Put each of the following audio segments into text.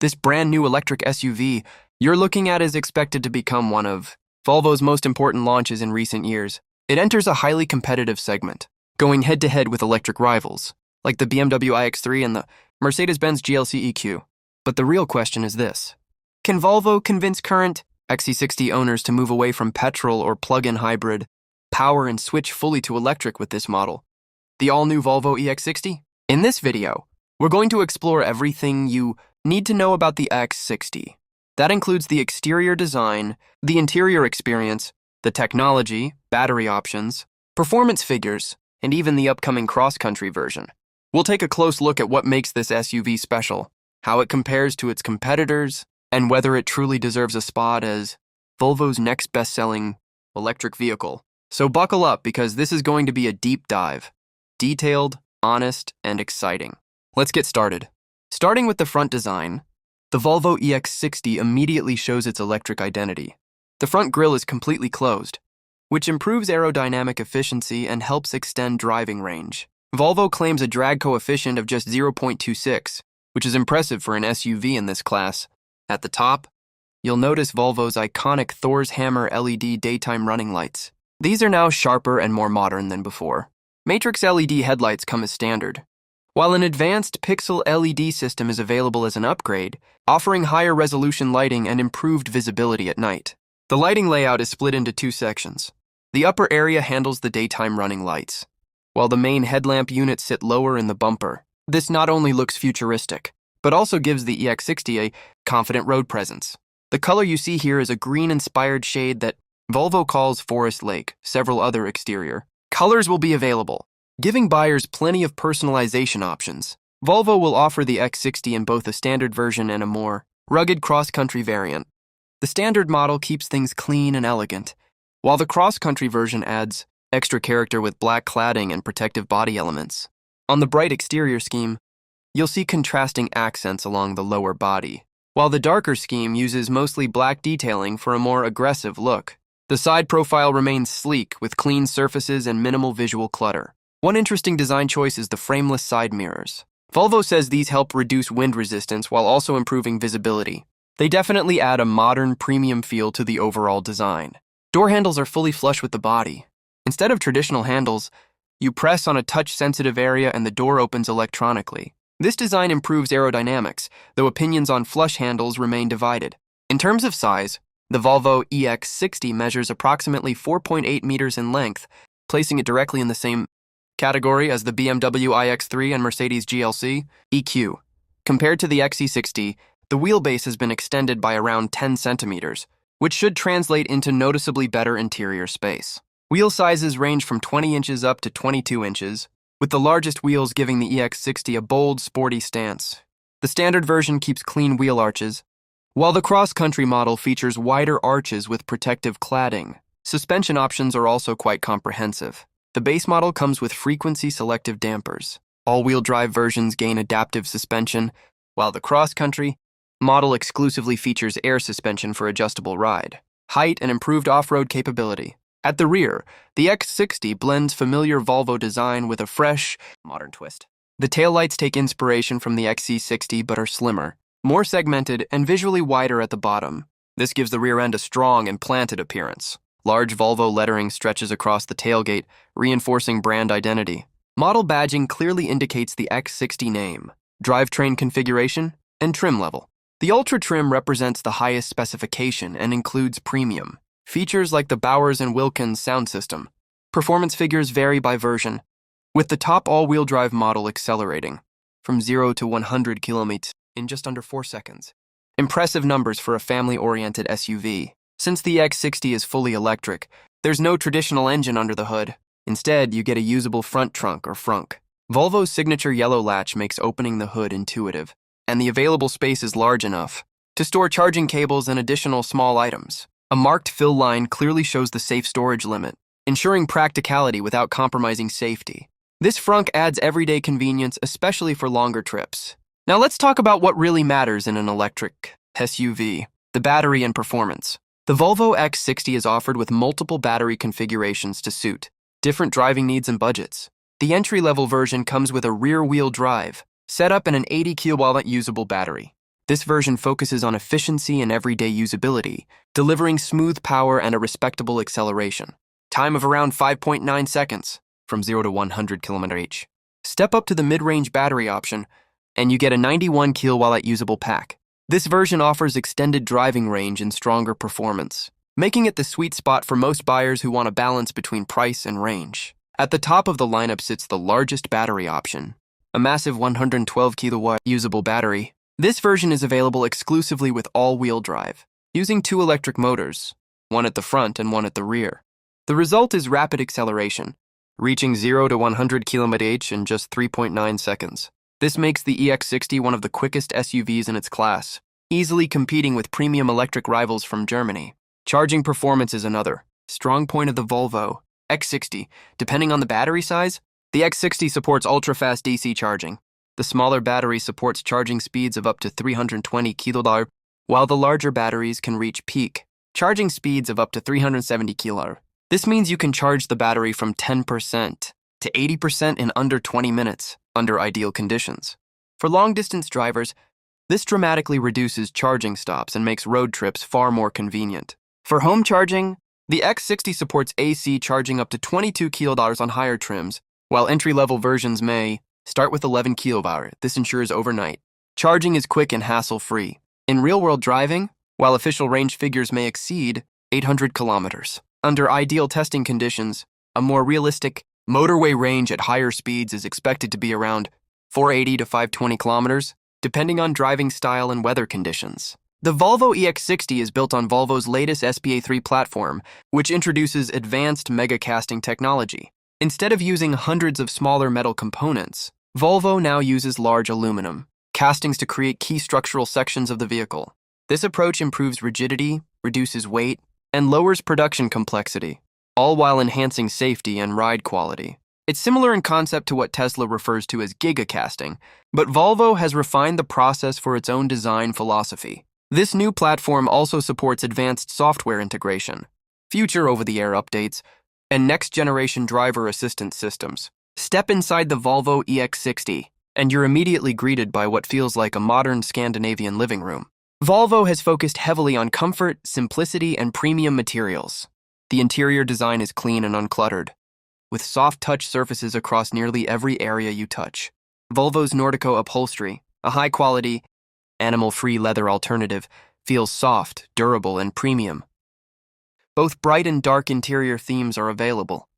This brand new electric SUV you're looking at is expected to become one of Volvo's most important launches in recent years. It enters a highly competitive segment, going head-to-head with electric rivals, like the BMW iX3 and the Mercedes GLC EQ. But the real question is this: can Volvo convince current XC60 owners to move away from petrol or plug-in hybrid power and switch fully to electric with this model, the all-new Volvo EX60? In this video, we're going to explore everything you need to know about the X60. That includes the exterior design, the interior experience, the technology, battery options, performance figures, and even the upcoming cross-country version. We'll take a close look at what makes this SUV special, how it compares to its competitors, and whether it truly deserves a spot as Volvo's next best-selling electric vehicle. So buckle up, because this is going to be a deep dive. Detailed, honest, and exciting. Let's get started. Starting with the front design, the Volvo EX60 immediately shows its electric identity. The front grille is completely closed, which improves aerodynamic efficiency and helps extend driving range. Volvo claims a drag coefficient of just 0.26, which is impressive for an SUV in this class. At the top, you'll notice Volvo's iconic Thor's Hammer LED daytime running lights. These are now sharper and more modern than before. Matrix LED headlights come as standard, while an advanced pixel LED system is available as an upgrade, offering higher resolution lighting and improved visibility at night. The lighting layout is split into two sections. The upper area handles the daytime running lights, while the main headlamp units sit lower in the bumper. This not only looks futuristic, but also gives the EX60 a confident road presence. The color you see here is a green-inspired shade that Volvo calls Forest Lake. Several other exterior colors will be available, giving buyers plenty of personalization options. Volvo will offer the X60 in both a standard version and a more rugged cross-country variant. The standard model keeps things clean and elegant, while the cross-country version adds extra character with black cladding and protective body elements. On the bright exterior scheme, you'll see contrasting accents along the lower body, while the darker scheme uses mostly black detailing for a more aggressive look. The side profile remains sleek, with clean surfaces and minimal visual clutter. One interesting design choice is the frameless side mirrors. Volvo says these help reduce wind resistance while also improving visibility. They definitely add a modern, premium feel to the overall design. Door handles are fully flush with the body. Instead of traditional handles, you press on a touch-sensitive area and the door opens electronically. This design improves aerodynamics, though opinions on flush handles remain divided. In terms of size, the Volvo EX60 measures approximately 4.8 meters in length, placing it directly in the same category as the BMW iX3 and Mercedes GLC EQ. Compared to the XC60, the wheelbase has been extended by around 10 centimeters, which should translate into noticeably better interior space. Wheel sizes range from 20 inches up to 22 inches, with the largest wheels giving the EX60 a bold, sporty stance. The standard version keeps clean wheel arches, while the cross-country model features wider arches with protective cladding. Suspension options are also quite comprehensive. The base model comes with frequency-selective dampers. All-wheel drive versions gain adaptive suspension, while the cross-country model exclusively features air suspension for adjustable ride, height, and improved off-road capability. At the rear, the X60 blends familiar Volvo design with a fresh, modern twist. The taillights take inspiration from the XC60 but are slimmer, more segmented, and visually wider at the bottom. This gives the rear end a strong and planted appearance. Large Volvo lettering stretches across the tailgate, reinforcing brand identity. Model badging clearly indicates the X60 name, drivetrain configuration, and trim level. The Ultra trim represents the highest specification and includes premium features like the Bowers & Wilkins sound system. Performance figures vary by version, with the top all-wheel drive model accelerating from 0 to 100 kilometers in just under 4 seconds. Impressive numbers for a family-oriented SUV. Since the X60 is fully electric, there's no traditional engine under the hood. Instead, you get a usable front trunk or frunk. Volvo's signature yellow latch makes opening the hood intuitive, and the available space is large enough to store charging cables and additional small items. A marked fill line clearly shows the safe storage limit, ensuring practicality without compromising safety. This frunk adds everyday convenience, especially for longer trips. Now let's talk about what really matters in an electric SUV, the battery and performance. The Volvo X60 is offered with multiple battery configurations to suit different driving needs and budgets. The entry-level version comes with a rear-wheel drive, set up in an 80 kWh usable battery. This version focuses on efficiency and everyday usability, delivering smooth power and a respectable acceleration. Time of around 5.9 seconds, from 0 to 100 km/h. Step up to the mid-range battery option, and you get a 91 kWh usable pack. This version offers extended driving range and stronger performance, making it the sweet spot for most buyers who want a balance between price and range. At the top of the lineup sits the largest battery option, a massive 112 kWh usable battery. This version is available exclusively with all-wheel drive, using 2 electric motors, one at the front and one at the rear. The result is rapid acceleration, reaching 0 to 100 km/h in just 3.9 seconds. This makes the EX60 one of the quickest SUVs in its class, easily competing with premium electric rivals from Germany. Charging performance is another strong point of the Volvo EX60. Depending on the battery size, the EX60 supports ultra-fast DC charging. The smaller battery supports charging speeds of up to 320 kWh, while the larger batteries can reach peak charging speeds of up to 370 kWh. This means you can charge the battery from 10% to 80% in under 20 minutes under ideal conditions. For long-distance drivers, this dramatically reduces charging stops and makes road trips far more convenient. For home charging, the EX60 supports AC charging up to 22 kWh on higher trims, while entry-level versions may start with 11 kWh. This ensures overnight charging is quick and hassle-free. In real-world driving, while official range figures may exceed 800 kilometers, under ideal testing conditions, a more realistic motorway range at higher speeds is expected to be around 480 to 520 kilometers, depending on driving style and weather conditions. The Volvo EX60 is built on Volvo's latest SPA3 platform, which introduces advanced mega-casting technology. Instead of using hundreds of smaller metal components, Volvo now uses large aluminum castings to create key structural sections of the vehicle. This approach improves rigidity, reduces weight, and lowers production complexity, all while enhancing safety and ride quality. It's similar in concept to what Tesla refers to as gigacasting, but Volvo has refined the process for its own design philosophy. This new platform also supports advanced software integration, future over-the-air updates, and next-generation driver assistance systems. Step inside the Volvo EX60, and you're immediately greeted by what feels like a modern Scandinavian living room. Volvo has focused heavily on comfort, simplicity, and premium materials. The interior design is clean and uncluttered, with soft-touch surfaces across nearly every area you touch. Volvo's Nordico upholstery, a high-quality, animal-free leather alternative, feels soft, durable, and premium. Both bright and dark interior themes are available,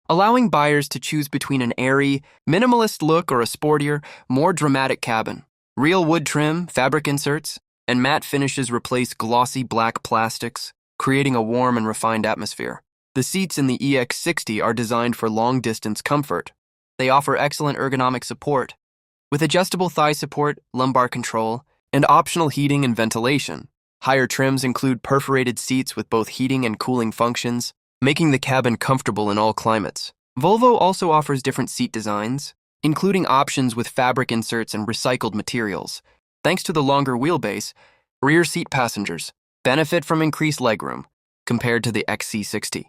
allowing buyers to choose between an airy, minimalist look or a sportier, more dramatic cabin. Real wood trim, fabric inserts, and matte finishes replace glossy black plastics, creating a warm and refined atmosphere. The seats in the EX60 are designed for long-distance comfort. They offer excellent ergonomic support, with adjustable thigh support, lumbar control, and optional heating and ventilation. Higher trims include perforated seats with both heating and cooling functions, making the cabin comfortable in all climates. Volvo also offers different seat designs, including options with fabric inserts and recycled materials. Thanks to the longer wheelbase, rear seat passengers benefit from increased legroom compared to the XC60.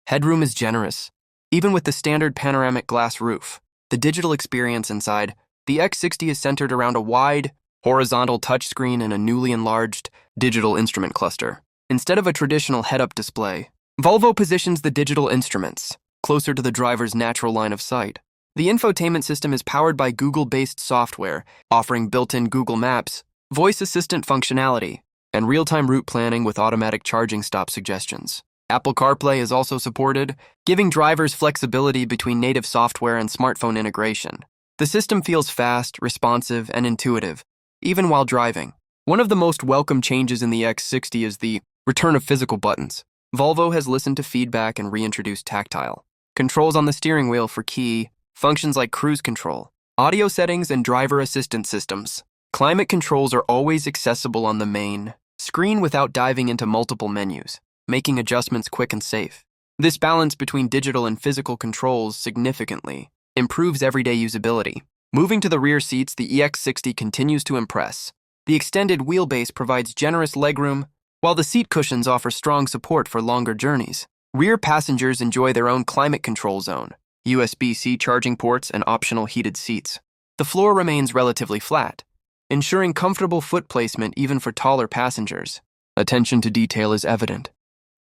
Headroom is generous, even with the standard panoramic glass roof. The digital experience inside, the X60 is centered around a wide, horizontal touchscreen and a newly enlarged digital instrument cluster. Instead of a traditional head-up display, Volvo positions the digital instruments closer to the driver's natural line of sight. The infotainment system is powered by Google-based software, offering built-in Google Maps, voice assistant functionality, and real-time route planning with automatic charging stop suggestions. Apple CarPlay is also supported, giving drivers flexibility between native software and smartphone integration. The system feels fast, responsive, and intuitive, even while driving. One of the most welcome changes in the X60 is the return of physical buttons. Volvo has listened to feedback and reintroduced tactile controls on the steering wheel for key functions like cruise control, audio settings, and driver assistance systems. Climate controls are always accessible on the main screen without diving into multiple menus, making adjustments quick and safe. This balance between digital and physical controls significantly improves everyday usability. Moving to the rear seats, the EX60 continues to impress. The extended wheelbase provides generous legroom, while the seat cushions offer strong support for longer journeys. Rear passengers enjoy their own climate control zone, USB-C charging ports, and optional heated seats. The floor remains relatively flat, ensuring comfortable foot placement even for taller passengers. Attention to detail is evident,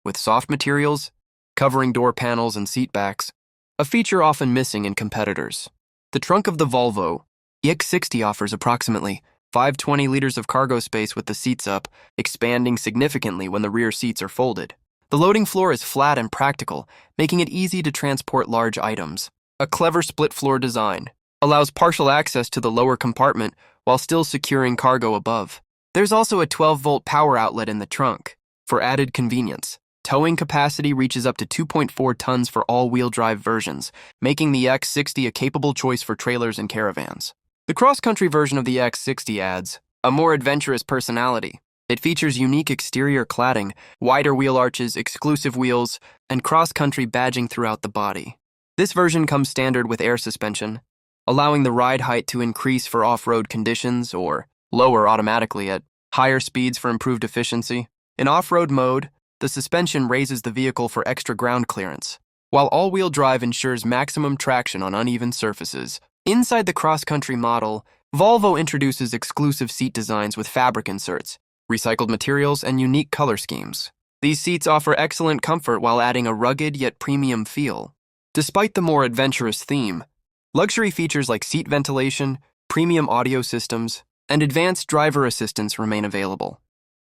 with soft materials covering door panels and seat backs, a feature often missing in competitors. The trunk of the Volvo EX60 offers approximately 520 liters of cargo space with the seats up, expanding significantly when the rear seats are folded. The loading floor is flat and practical, making it easy to transport large items. A clever split-floor design allows partial access to the lower compartment while still securing cargo above. There's also a 12-volt power outlet in the trunk for added convenience. Towing capacity reaches up to 2.4 tons for all-wheel drive versions, making the EX60 a capable choice for trailers and caravans. The cross-country version of the EX60 adds a more adventurous personality. It features unique exterior cladding, wider wheel arches, exclusive wheels, and cross-country badging throughout the body. This version comes standard with air suspension, allowing the ride height to increase for off-road conditions or lower automatically at higher speeds for improved efficiency. In off-road mode, the suspension raises the vehicle for extra ground clearance, while all-wheel drive ensures maximum traction on uneven surfaces. Inside the cross-country model, Volvo introduces exclusive seat designs with fabric inserts, recycled materials, and unique color schemes. These seats offer excellent comfort while adding a rugged yet premium feel. Despite the more adventurous theme, luxury features like seat ventilation, premium audio systems, and advanced driver assistance remain available.